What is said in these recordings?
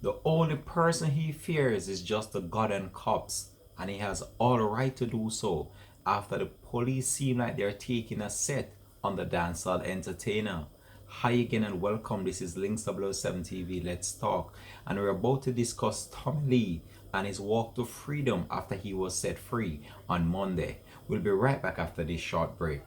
The only person he fears is just the God and cops, and he has all the right to do so after the police seem like they're taking a set on the dancehall entertainer. Hi again and welcome. This is Links 007 TV. Let's talk. And we're about to discuss Tommy Lee and his walk to freedom after he was set free on Monday. We'll be right back after this short break.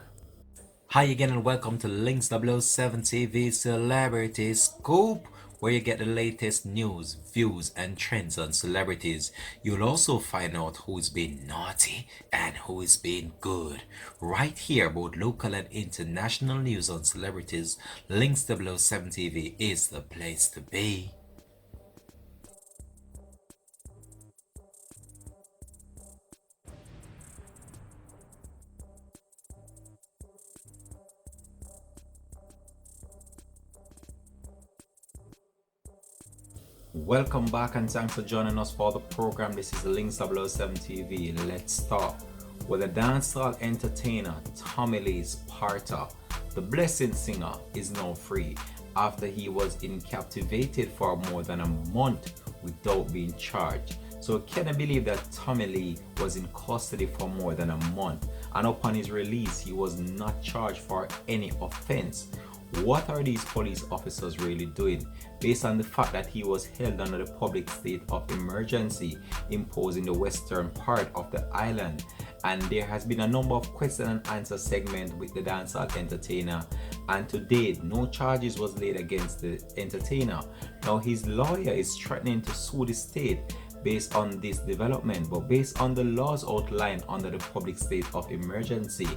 Hi again and welcome to Links 007 TV Celebrity Scoop, where you get the latest news, views, and trends on celebrities. You'll also find out who's been naughty and who is being good. Right here, both local and international news on celebrities, Links 007 TV is the place to be. Welcome back and thanks for joining us for the program. This is Links 007 TV. Let's start with the dancehall entertainer Tommy Lee Sparta. The Blessing singer is now free after he was captivated for more than a month without being charged. So can I believe that Tommy Lee was in custody for more than a month, and upon his release he was not charged for any offense? What are these police officers really doing based on the fact that he was held under the public state of emergency imposed in the western part of the island? And there has been a number of question and answer segments with the dancehall entertainer, and to date no charges was laid against the entertainer. Now his lawyer is threatening to sue the state based on this development, but based on the laws outlined under the public state of emergency,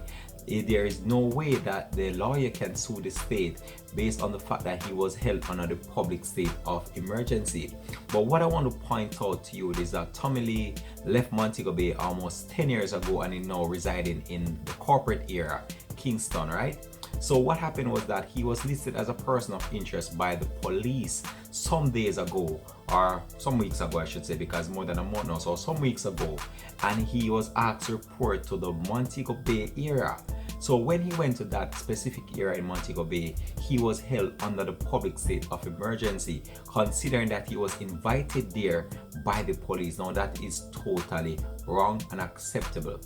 there is no way that the lawyer can sue the state based on the fact that he was held under the public state of emergency. But what I want to point out to you is that Tommy Lee left Montego Bay almost 10 years ago and is now residing in the corporate area, Kingston, right? So what happened was that he was listed as a person of interest by the police some days ago, or some weeks ago I should say, because more than a month now, so some weeks ago, and he was asked to report to the Montego Bay area. So when he went to that specific area in Montego Bay, he was held under the public state of emergency, considering that he was invited there by the police. Now that is totally wrong and unacceptable.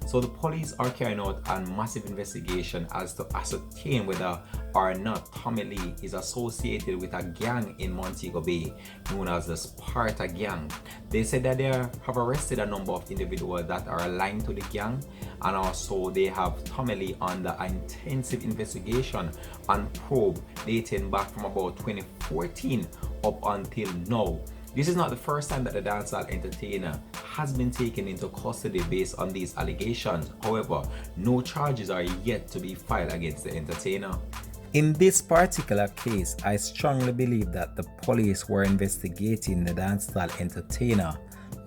So the police are carrying out a massive investigation as to ascertain whether or not Tommy Lee is associated with a gang in Montego Bay known as the Sparta Gang. They said that they have arrested a number of individuals that are aligned to the gang, and also they have Tommy Lee under intensive investigation and probe dating back from about 2014 up until now. This is not the first time that the dancehall entertainer has been taken into custody based on these allegations. However, no charges are yet to be filed against the entertainer. In this particular case, I strongly believe that the police were investigating the dancehall entertainer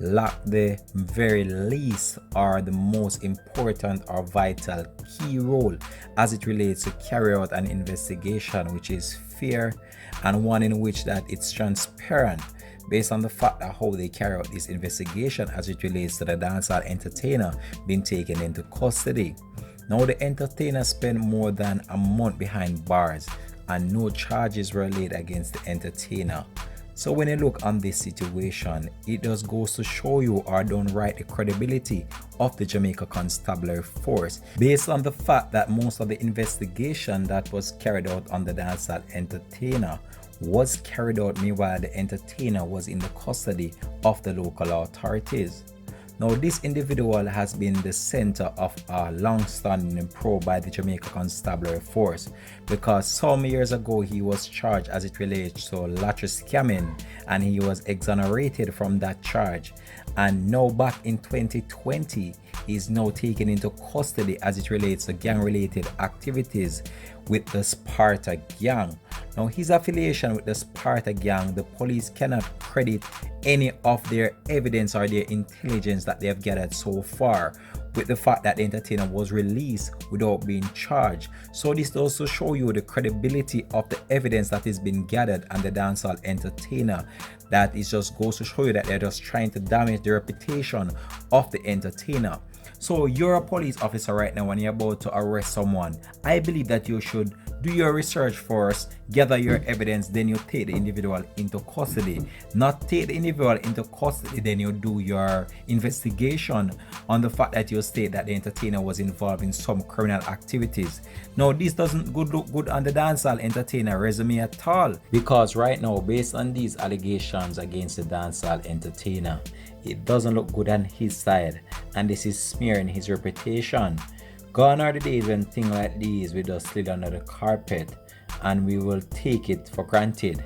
lacked the very least or the most important or vital key role as it relates to carry out an investigation which is fair and one in which that it's transparent, based on the fact that how they carry out this investigation as it relates to the dancehall entertainer being taken into custody. Now the entertainer spent more than a month behind bars and no charges were laid against the entertainer. So when you look on this situation, it just goes to show you or downright the credibility of the Jamaica Constabulary Force, based on the fact that most of the investigation that was carried out on the dancehall entertainer was carried out meanwhile the entertainer was in the custody of the local authorities. Now this individual has been the center of a long-standing probe by the Jamaica Constabulary Force, because some years ago he was charged as it relates to lottery scamming and he was exonerated from that charge, and now back in 2020 he is now taken into custody as it relates to gang-related activities with the Sparta Gang. Now his affiliation with the Sparta Gang, the police cannot credit any of their evidence or their intelligence that they have gathered so far with the fact that the entertainer was released without being charged. So this does also show you the credibility of the evidence that has been gathered on the dancehall entertainer. That is just goes to show you that they're just trying to damage the reputation of the entertainer. So you're a police officer right now and you're about to arrest someone. I believe that you should do your research first, gather your evidence, then you take the individual into custody. Not take the individual into custody, then you do your investigation on the fact that you state that the entertainer was involved in some criminal activities. Now, this doesn't look good on the dancehall entertainer resume at all, because right now, based on these allegations against the dancehall entertainer, it doesn't look good on his side, and this is smearing his reputation. Gone are the days when things like these will just slid under the carpet and we will take it for granted.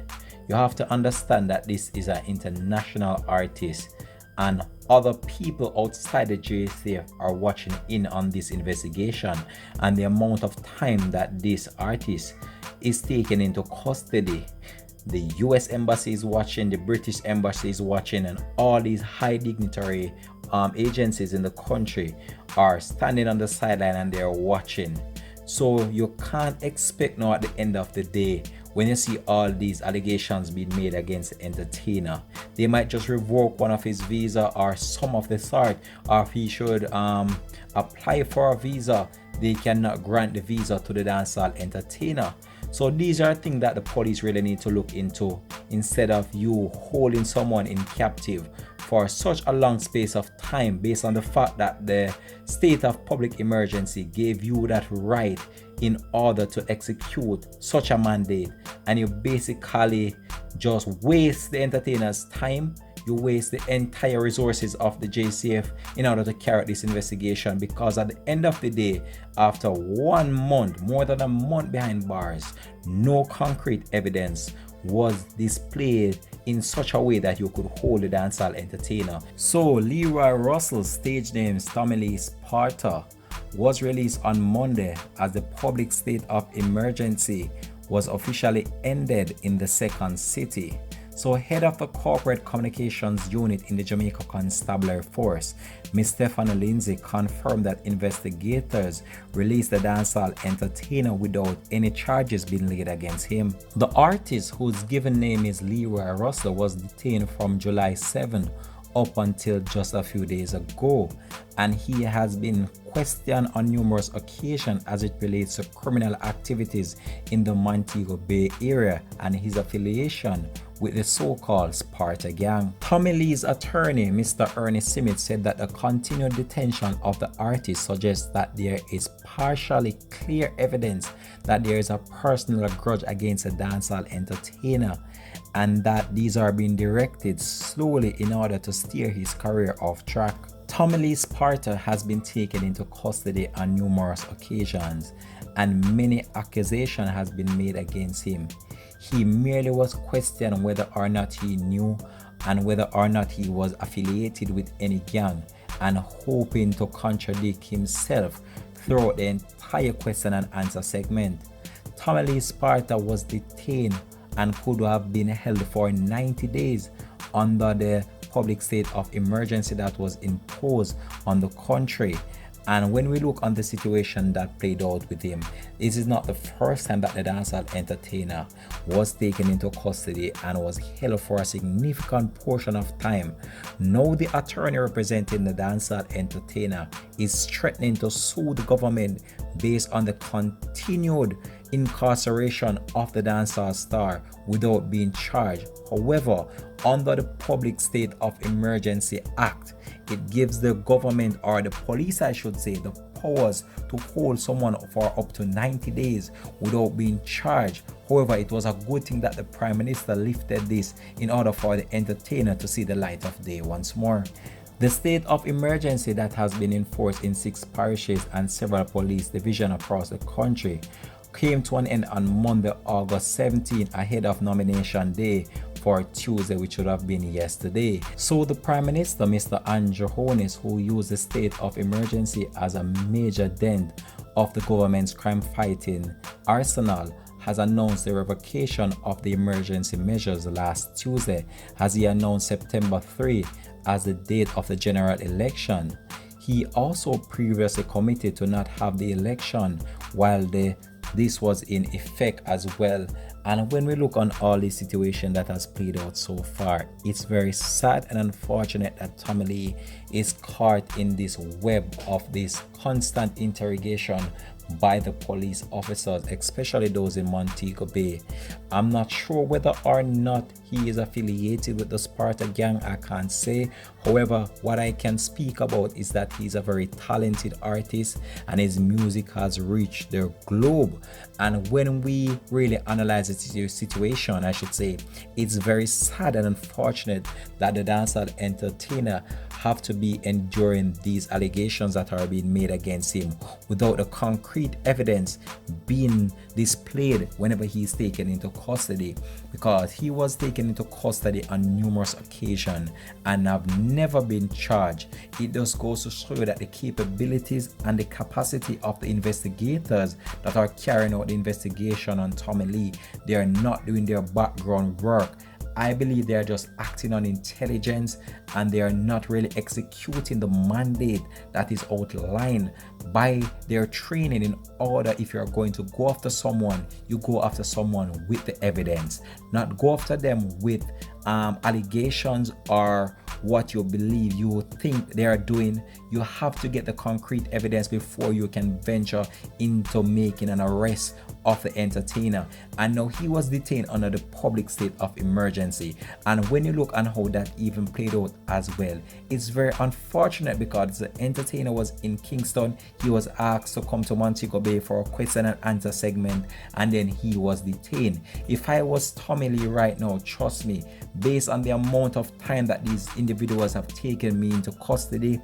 You have to understand that this is an international artist and other people outside the JCF are watching in on this investigation, and the amount of time that this artist is taken into custody. The US Embassy is watching, the British Embassy is watching, and all these high dignitary agencies in the country are standing on the sideline and they're watching. So you can't expect now at the end of the day, when you see all these allegations being made against the entertainer, they might just revoke one of his visa or some of the sort, or if he should apply for a visa, they cannot grant the visa to the dancehall entertainer. So these are things that the police really need to look into, instead of you holding someone in captive for such a long space of time based on the fact that the state of public emergency gave you that right in order to execute such a mandate, and you basically just waste the entertainer's time. You waste the entire resources of the JCF in order to carry out this investigation, because at the end of the day, after 1 month, more than a month behind bars, no concrete evidence was displayed in such a way that you could hold the dancehall entertainer. So Leroy Russell's stage name Tommy Lee Sparta was released on Monday as the public state of emergency was officially ended in the second city. So head of the corporate communications unit in the Jamaica Constabulary Force, Ms. Stephanie Lindsay, confirmed that investigators released the dancehall entertainer without any charges being laid against him. The artist, whose given name is Leroy Russell, was detained from July 7 up until just a few days ago, and he has been questioned on numerous occasions as it relates to criminal activities in the Montego Bay area and his affiliation with the so-called Sparta gang. Tommy Lee's attorney, Mr. Ernest Simmet, said that the continued detention of the artist suggests that there is partially clear evidence that there is a personal grudge against a dancehall entertainer, and that these are being directed slowly in order to steer his career off track. Tommy Lee Sparta has been taken into custody on numerous occasions, and many accusations has been made against him. He merely was questioned whether or not he knew and whether or not he was affiliated with any gang, and hoping to contradict himself throughout the entire question and answer segment. Tommy Lee Sparta was detained and could have been held for 90 days under the public state of emergency that was imposed on the country. And when we look on the situation that played out with him, this is not the first time that the dancehall entertainer was taken into custody and was held for a significant portion of time. Now the attorney representing the dancehall entertainer is threatening to sue the government based on the continued incarceration of the dancehall star without being charged. However, under the Public State of Emergency Act, it gives the government, or the police I should say, the powers to hold someone for up to 90 days without being charged. However, it was a good thing that the Prime Minister lifted this in order for the entertainer to see the light of day once more. The state of emergency that has been enforced in 6 parishes and several police divisions across the country came to an end on Monday, August 17, ahead of nomination day for Tuesday, which should have been yesterday. So the Prime Minister, Mr. Andrew Holness, who used the state of emergency as a major dent of the government's crime-fighting arsenal, has announced the revocation of the emergency measures last Tuesday, as he announced September 3 as the date of the general election. He also previously committed to not have the election while this was in effect, as well And when we look on all the situation that has played out so far, it's very sad and unfortunate that Tommy Lee is caught in this web of this constant interrogation by the police officers, especially those in Montego Bay. I'm not sure whether or not he is affiliated with the Sparta gang, I can't say. However, what I can speak about is that he's a very talented artist and his music has reached the globe. And when we really analyze the situation, I should say, it's very sad and unfortunate that the dancehall entertainer have to be enduring these allegations that are being made against him without the concrete evidence being displayed whenever he is taken into custody, because he was taken into custody on numerous occasions and have never been charged. It just goes to show that the capabilities and the capacity of the investigators that are carrying out the investigation on Tommy Lee, they are not doing their background work. I believe they are just acting on intelligence and they are not really executing the mandate that is outlined by their training. In order, if you are going to go after someone, you go after someone with the evidence, not go after them with allegations or what you believe you think they are doing. You have to get the concrete evidence before you can venture into making an arrest of the entertainer. And now he was detained under the public state of emergency. And when you look on how that even played out as well, it's very unfortunate because the entertainer was in Kingston. He was asked to come to Montego Bay for a question and answer segment, and then he was detained. If I was Tommy Lee right now, trust me, based on the amount of time that these individuals have taken me into custody,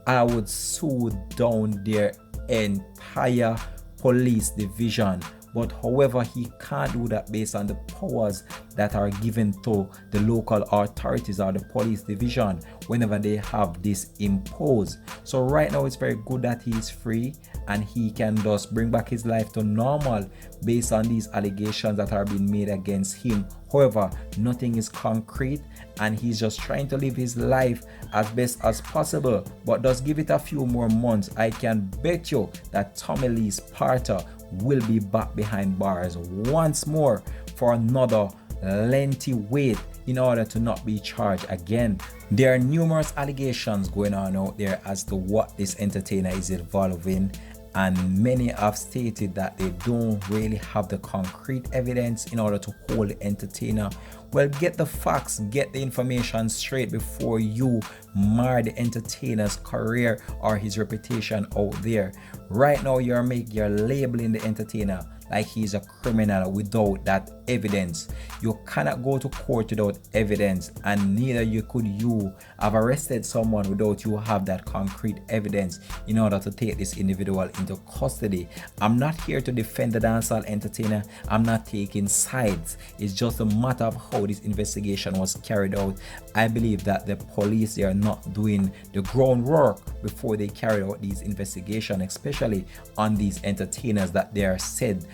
I would sue down their entire police division. But however, he can't do that based on the powers that are given to the local authorities or the police division whenever they have this imposed. So right now it's very good that he is free and he can just bring back his life to normal based on these allegations that are being made against him. However, nothing is concrete and he's just trying to live his life as best as possible. But just give it a few more months, I can bet you that Tommy Lee Sparta will be back behind bars once more for another lengthy wait in order to not be charged again. There are numerous allegations going on out there as to what this entertainer is involved in, and many have stated that they don't really have the concrete evidence in order to hold the entertainer. Well, get the facts, get the information straight before you mar the entertainer's career or his reputation out there. Right now, you're labeling the entertainer like he's a criminal without that evidence. You cannot go to court without evidence, and neither could you have arrested someone without you have that concrete evidence in order to take this individual into custody. I'm not here to defend the dancehall entertainer. I'm not taking sides. It's just a matter of how this investigation was carried out. I believe that the police, they are not doing the groundwork before they carry out these investigations, especially on these entertainers that they are said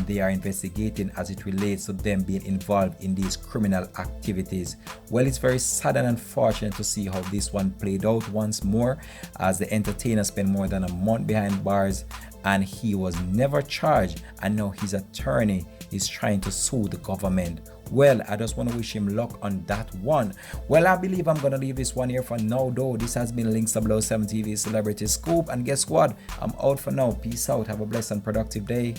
they are investigating as it relates to them being involved in these criminal activities. Well, it's very sad and unfortunate to see how this one played out once more, as the entertainer spent more than a month behind bars and he was never charged, and now his attorney is trying to sue the government. Well, I just want to wish him luck on that one. Well, I believe I'm going to leave this one here for now though. This has been Links 007 TV Celebrity Scoop, and guess what? I'm out for now. Peace out. Have a blessed and productive day.